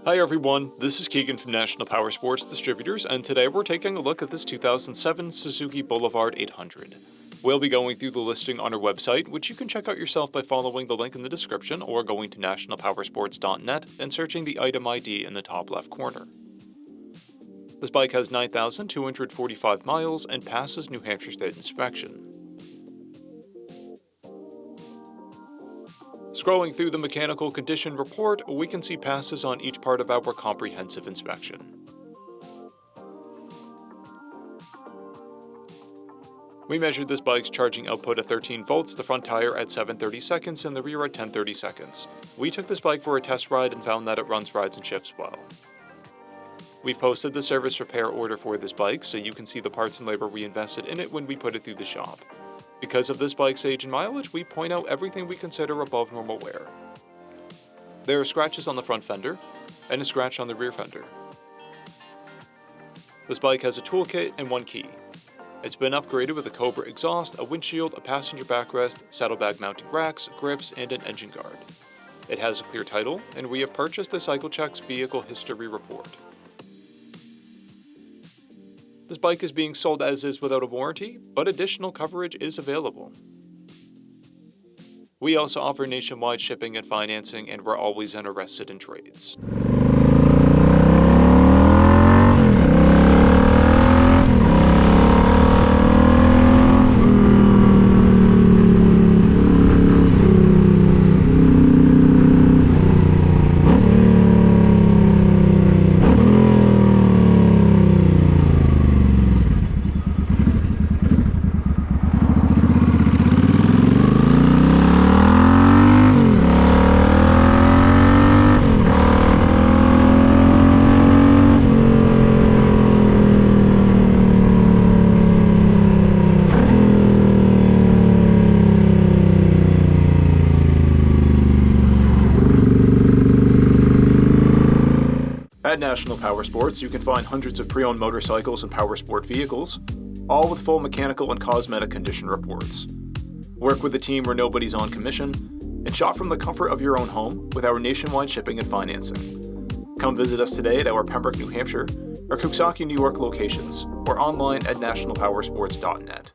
Hi everyone, this is Keegan from National Powersports Distributors, and today we're taking a look at this 2007 Suzuki Boulevard 800. We'll be going through the listing on our website, which you can check out yourself by following the link in the description or going to nationalpowersports.net and searching the item ID in the top left corner. This bike has 9,245 miles and passes New Hampshire State inspection. Scrolling through the mechanical condition report, we can see passes on each part of our comprehensive inspection. We measured this bike's charging output at 13 volts, the front tire at 730 seconds, and the rear at 1030 seconds. We took this bike for a test ride and found that it runs, rides, and shifts well. We've posted the service repair order for this bike, so you can see the parts and labor we invested in it when we put it through the shop. Because of this bike's age and mileage, we point out everything we consider above normal wear. There are scratches on the front fender, and a scratch on the rear fender. This bike has a toolkit and one key. It's been upgraded with a Cobra exhaust, a windshield, a passenger backrest, saddlebag mounting racks, grips, and an engine guard. It has a clear title, and we have purchased a CycleCheck's vehicle history report. This bike is being sold as is without a warranty, but additional coverage is available. We also offer nationwide shipping and financing, and we're always interested in trades. At National Powersports, you can find hundreds of pre-owned motorcycles and powersport vehicles, all with full mechanical and cosmetic condition reports. Work with a team where nobody's on commission, and shop from the comfort of your own home with our nationwide shipping and financing. Come visit us today at our Pembroke, New Hampshire, or Coxsackie, New York locations, or online at nationalpowersports.net.